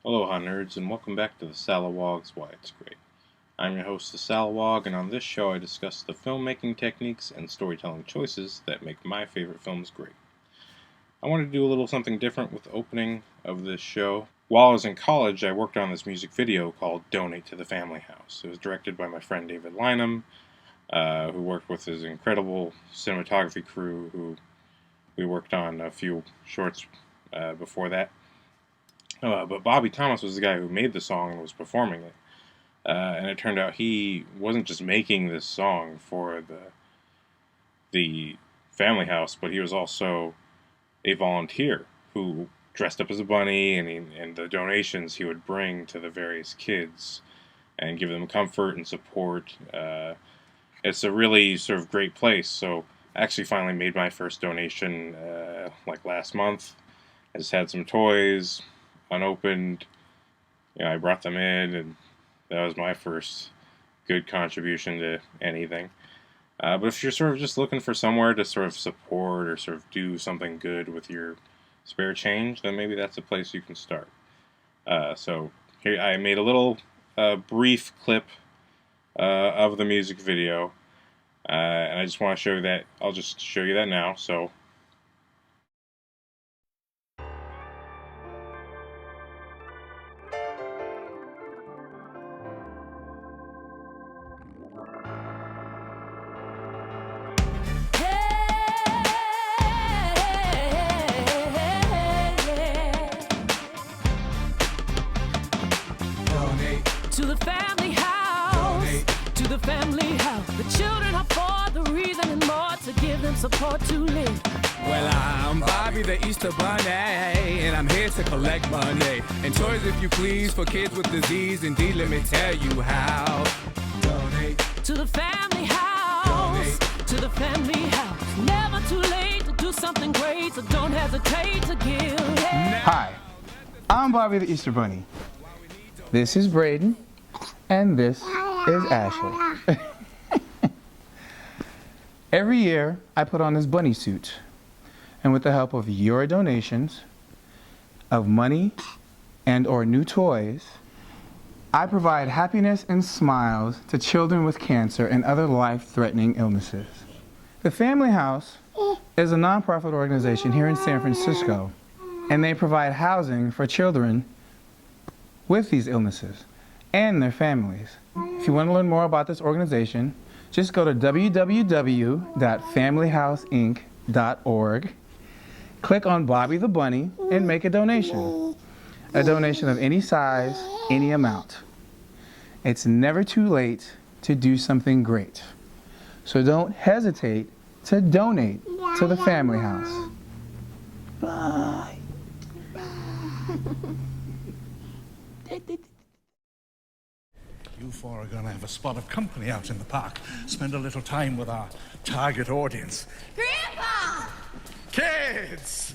Aloha nerds, and welcome back to TheSalawag's Why It's Great. I'm your host, TheSalawag, and on this show I discuss the filmmaking techniques and storytelling choices that make my favorite films great. I wanted to do a little something different with the opening of this show. While I was in college, I worked on this music video called Donate to the Family House. It was directed by my friend David Lynham, who worked with his incredible cinematography crew, who we worked on a few shorts before that. But Bobby Thomas was the guy who made the song and was performing it. And it turned out he wasn't just making this song for the family house, but he was also a volunteer who dressed up as a bunny, and the donations he would bring to the various kids and give them comfort and support. It's a really sort of great place. So I actually finally made my first donation like last month. I just had some toys unopened. I brought them in, and that was my first good contribution to anything. But if you're sort of just looking for somewhere to sort of support or sort of do something good with your spare change, then maybe that's a place you can start. So here I made a little brief clip of the music video, and I just want to show you that. I'll just show you that now. So. To the family house, donate. To the family house. The children are for the reason and more to give them support to live. Well, I'm Bobby the Easter Bunny, and I'm here to collect money and toys, if you please, for kids with disease. Indeed, let me tell you how. Donate to the family house. Donate to the family house. Never too late to do something great, so don't hesitate to give. Yeah. Hi, I'm Bobby the Easter Bunny. This is Braden. And this is Ashley. Every year, I put on this bunny suit. And with the help of your donations, of money and or new toys, I provide happiness and smiles to children with cancer and other life-threatening illnesses. The Family House is a nonprofit organization here in San Francisco, and they provide housing for children with these illnesses and their families. If you want to learn more about this organization, just go to www.familyhouseinc.org, click on Bobby the Bunny, and make a donation. A donation of any size, any amount. It's never too late to do something great. So don't hesitate to donate to the Family House. Bye. You four are going to have a spot of company out in the park. Spend a little time with our target audience. Grandpa! Kids!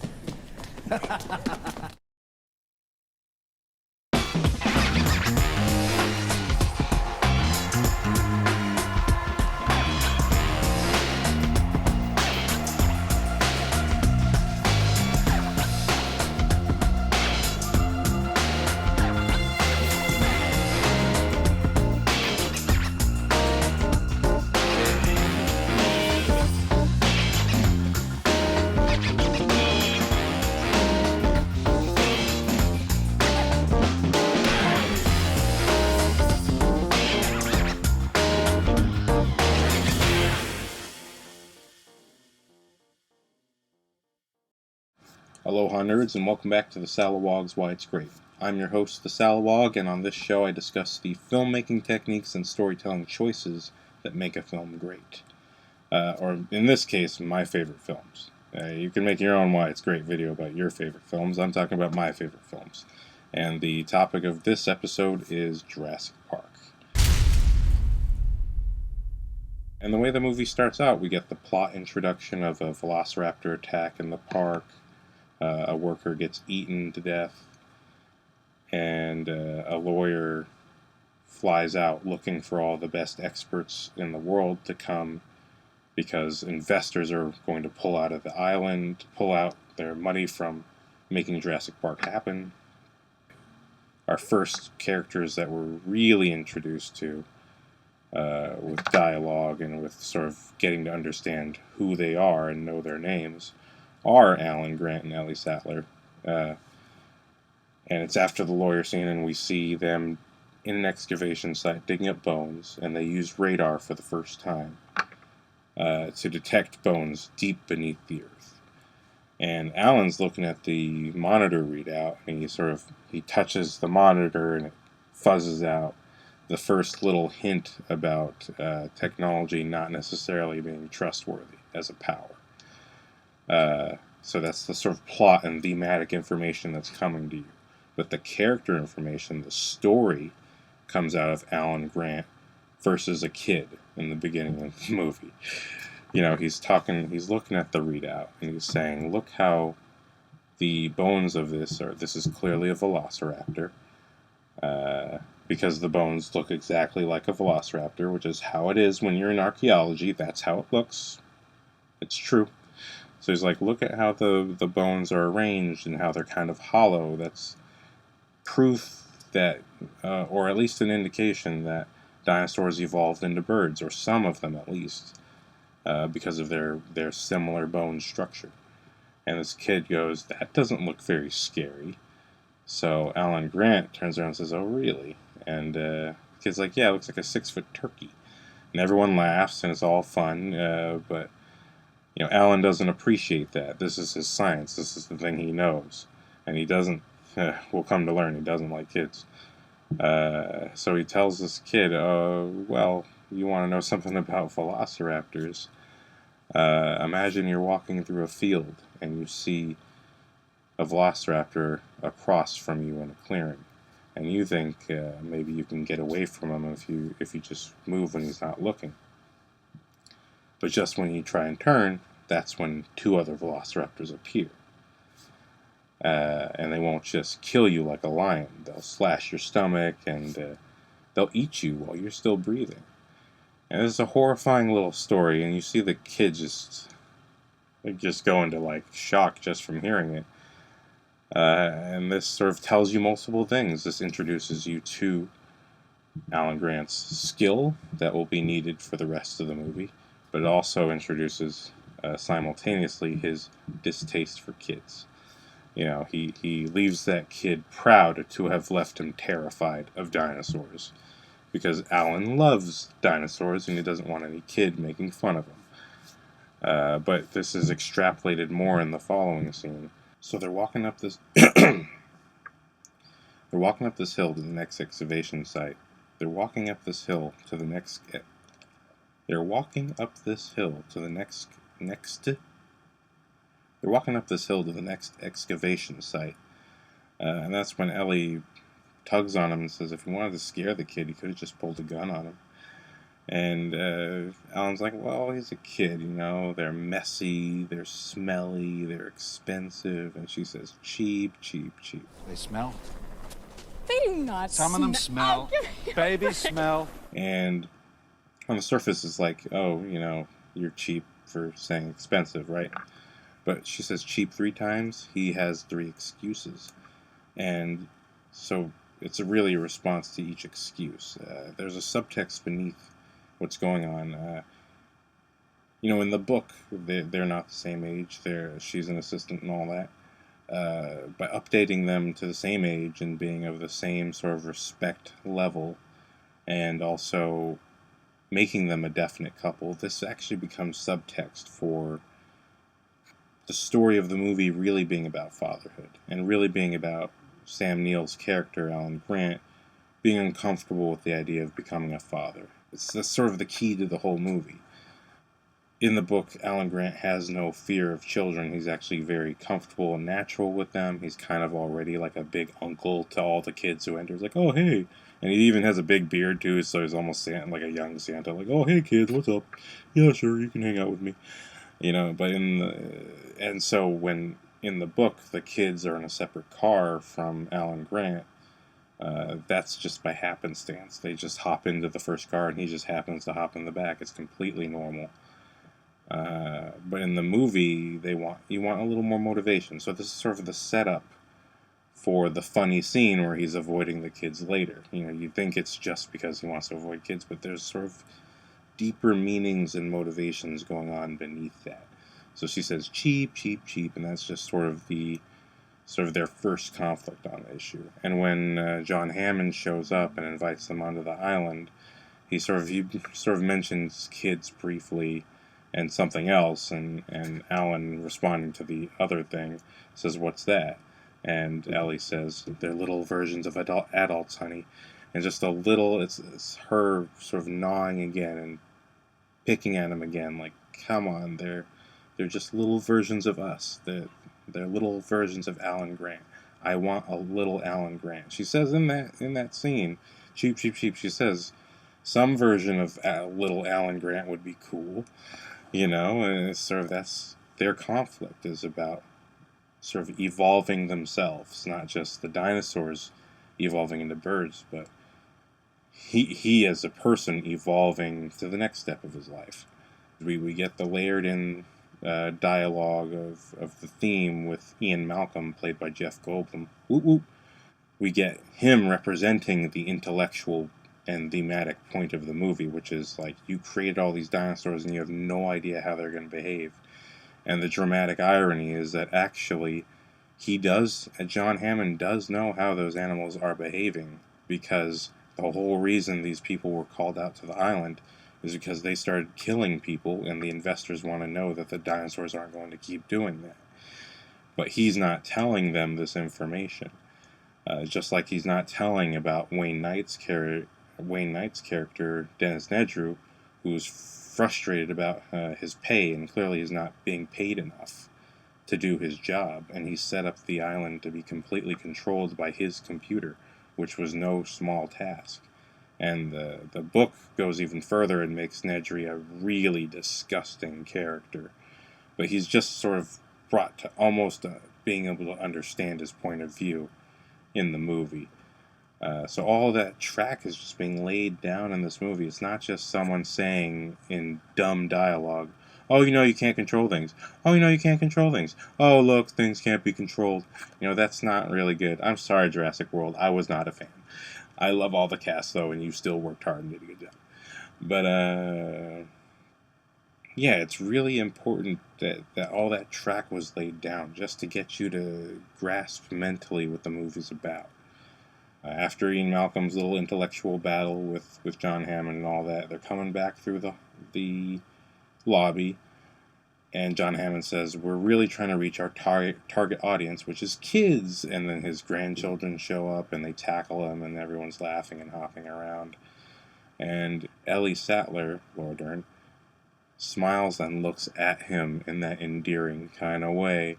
Aloha nerds, and welcome back to TheSalawag's Why It's Great. I'm your host, TheSalawag, and on this show I discuss the filmmaking techniques and storytelling choices that make a film great. Or in this case, my favorite films. You can make your own Why It's Great video about your favorite films. I'm talking about my favorite films. And the topic of this episode is Jurassic Park. And the way the movie starts out, we get the plot introduction of a velociraptor attack in the park. A worker gets eaten to death, and a lawyer flies out looking for all the best experts in the world to come because investors are going to pull out of the island, pull out their money from making Jurassic Park happen. our first characters that we're really introduced to with dialogue and with sort of getting to understand who they are and know their names are Alan Grant and Ellie Sattler. And it's after the lawyer scene, and we see them in an excavation site digging up bones, and they use radar for the first time to detect bones deep beneath the earth. And Alan's looking at the monitor readout, and he touches the monitor, and it fuzzes out the first little hint about technology not necessarily being trustworthy as a power. So that's the sort of plot and thematic information that's coming to you. But the character information, the story, comes out of Alan Grant versus a kid in the beginning of the movie. He's looking at the readout, and he's saying, look how the bones of this is clearly a velociraptor, because the bones look exactly like a velociraptor, which is how it is when you're in archaeology. That's how it looks. It's true. So he's like, look at how the bones are arranged and how they're kind of hollow. That's proof that, or at least an indication that dinosaurs evolved into birds, or some of them at least, because of their similar bone structure. And this kid goes, that doesn't look very scary. So Alan Grant turns around and says, oh, really? And the kid's like, yeah, it looks like a 6-foot turkey. And everyone laughs, and it's all fun, but Alan doesn't appreciate that. This is his science. This is the thing he knows. And he doesn't, we'll come to learn, he doesn't like kids. So he tells this kid, well, you want to know something about velociraptors? Imagine you're walking through a field, and you see a velociraptor across from you in a clearing. And you think maybe you can get away from him if you just move when he's not looking. But just when you try and turn, that's when 2 other velociraptors appear. And they won't just kill you like a lion. They'll slash your stomach, and they'll eat you while you're still breathing. And it's a horrifying little story, and you see the kid just go into shock just from hearing it. And this sort of tells you multiple things. This introduces you to Alan Grant's skill that will be needed for the rest of the movie, but it also introduces simultaneously his distaste for kids. He leaves that kid proud to have left him terrified of dinosaurs, because Alan loves dinosaurs and he doesn't want any kid making fun of him. But this is extrapolated more in the following scene. So they're walking up this hill to the next excavation site. They're walking up this hill to the next excavation site. And that's when Ellie tugs on him and says if he wanted to scare the kid, he could have just pulled a gun on him. And Alan's like, well, he's a kid, they're messy, they're smelly, they're expensive. And she says, cheap, cheap, cheap. They smell. They do not Some of them smell. Babies smell. And on the surface, it's like, oh, you're cheap for saying expensive, right? But she says cheap 3 times. He has 3 excuses. And so it's really a response to each excuse. There's a subtext beneath what's going on. In the book, they're not the same age. She's an assistant and all that. By updating them to the same age and being of the same sort of respect level, and also making them a definite couple, this actually becomes subtext for the story of the movie really being about fatherhood, and really being about Sam Neill's character, Alan Grant, being uncomfortable with the idea of becoming a father. That's sort of the key to the whole movie. In the book, Alan Grant has no fear of children. He's actually very comfortable and natural with them. He's kind of already like a big uncle to all the kids who enter. He's like, oh, hey. And he even has a big beard, too, so he's almost like a young Santa. Like, oh, hey, kids, what's up? Yeah, sure, you can hang out with me. But and so when in the book the kids are in a separate car from Alan Grant, that's just by happenstance. They just hop into the first car and he just happens to hop in the back. It's completely normal. But in the movie, you want a little more motivation. So this is sort of the setup for the funny scene where he's avoiding the kids later. You think it's just because he wants to avoid kids, but there's sort of deeper meanings and motivations going on beneath that. So she says cheap, cheap, cheap, and that's just sort of their first conflict on the issue. And when John Hammond shows up and invites them onto the island, he sort of mentions kids briefly and something else, and Alan, responding to the other thing, says, "What's that?" And Ellie says, "They're little versions of adults, honey." And just a little, it's her sort of gnawing again and picking at him again, like, come on, they're just little versions of us. They're little versions of Alan Grant. I want a little Alan Grant. She says in that scene, cheap, cheap, cheap, she says, some version of little Alan Grant would be cool, and it's sort of, that's their conflict, is about sort of evolving themselves, not just the dinosaurs evolving into birds, but he as a person evolving to the next step of his life. We get the layered in dialogue of the theme with Ian Malcolm, played by Jeff Goldblum. Whoop, whoop. We get him representing the intellectual and thematic point of the movie, which is like, you created all these dinosaurs and you have no idea how they're going to behave. And the dramatic irony is that actually John Hammond does know how those animals are behaving, because the whole reason these people were called out to the island is because they started killing people, and the investors want to know that the dinosaurs aren't going to keep doing that. But he's not telling them this information. Just like he's not telling about Wayne Knight's character, Dennis Nedry, who's frustrated about his pay, and clearly he's not being paid enough to do his job, and he set up the island to be completely controlled by his computer, which was no small task. And the book goes even further and makes Nedry a really disgusting character, but he's just sort of brought to almost being able to understand his point of view in the movie. So all that track is just being laid down in this movie. It's not just someone saying in dumb dialogue, "Oh, you can't control things. Oh, you can't control things. Oh, look, things can't be controlled." That's not really good. I'm sorry, Jurassic World. I was not a fan. I love all the cast, though, and you still worked hard and did a good job. But, yeah, it's really important that all that track was laid down just to get you to grasp mentally what the movie's about. After Ian Malcolm's little intellectual battle with John Hammond and all that, they're coming back through the lobby, and John Hammond says, "We're really trying to reach our target audience, which is kids." And then his grandchildren show up, and they tackle him, and everyone's laughing and hopping around. And Ellie Sattler, Laura Dern, smiles and looks at him in that endearing kind of way.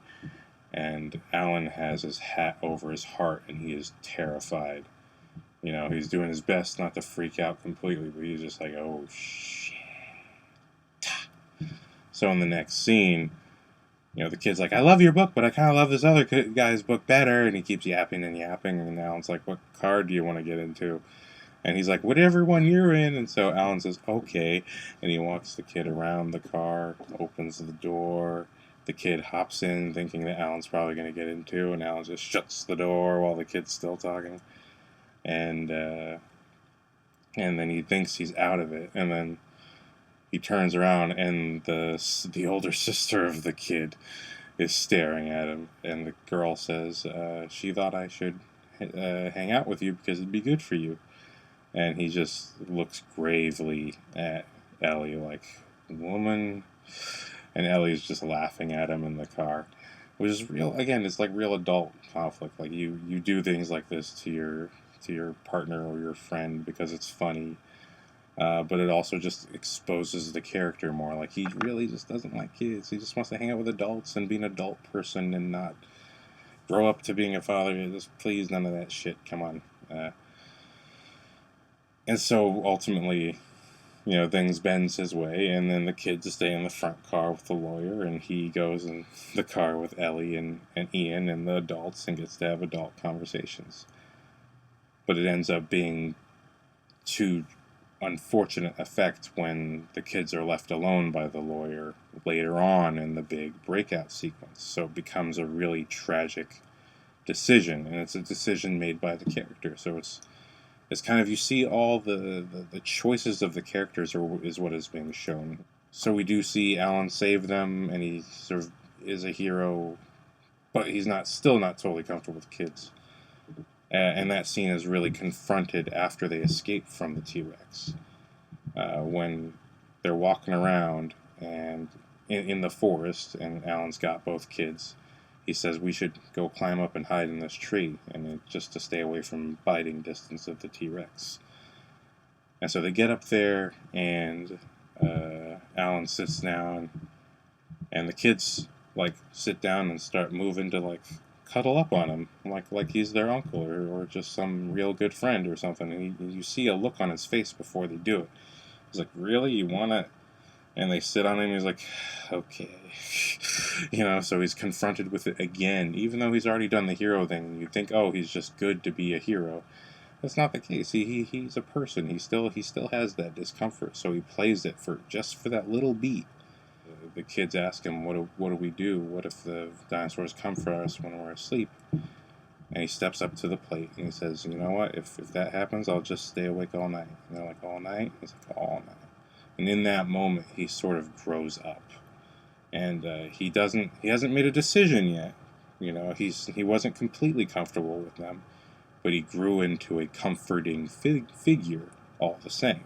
And Alan has his hat over his heart, and he is terrified. He's doing his best not to freak out completely, but he's just like, oh, shit. So in the next scene, the kid's like, "I love your book, but I kind of love this other guy's book better." And he keeps yapping and yapping, and Alan's like, "What card do you want to get into?" And he's like, "Whatever one you're in." And so Alan says, "Okay." And he walks the kid around the car, opens the door. The kid hops in thinking that Alan's probably going to get into, and Alan just shuts the door while the kid's still talking. And then he thinks he's out of it, and then he turns around, and the older sister of the kid is staring at him, and the girl says, "She thought I should hang out with you because it'd be good for you." And he just looks gravely at Ellie like, "Woman." And Ellie's just laughing at him in the car, which is real. Again, it's like real adult conflict. Like you do things like this to your partner or your friend because it's funny, but it also just exposes the character more. Like, he really just doesn't like kids. He just wants to hang out with adults and be an adult person and not grow up to being a father. Just please, none of that shit. Come on. And so ultimately, things bends his way, and then the kids stay in the front car with the lawyer, and he goes in the car with Ellie and Ian and the adults and gets to have adult conversations. But it ends up being to unfortunate effect when the kids are left alone by the lawyer later on in the big breakout sequence. So it becomes a really tragic decision, and it's a decision made by the character. So it's kind of, you see all the choices of the characters is what is being shown. So we do see Alan save them, and he sort of is a hero, but he's still not totally comfortable with kids. And that scene is really confronted after they escape from the T-Rex. When they're walking around and in the forest, and Alan's got both kids, he says we should go climb up and hide in this tree, and just to stay away from biting distance of the T-Rex. And so they get up there, and Alan sits down, and the kids like sit down and start moving to like cuddle up on him, like he's their uncle or just some real good friend or something. And you see a look on his face before they do it. He's like, really, you wanna? And they sit on him, and he's like, okay. So he's confronted with it again, even though he's already done the hero thing. You think, oh, he's just good to be a hero. That's not the case. He's a person. He still has that discomfort, so he plays it for that little beat. The kids ask him, what do we do? What if the dinosaurs come for us when we're asleep? And he steps up to the plate, and he says, you know what, if that happens, I'll just stay awake all night. And they're like, all night? He's like, all night. And in that moment, he sort of grows up. And he hasn't made a decision yet. He wasn't completely comfortable with them, but he grew into a comforting figure all the same.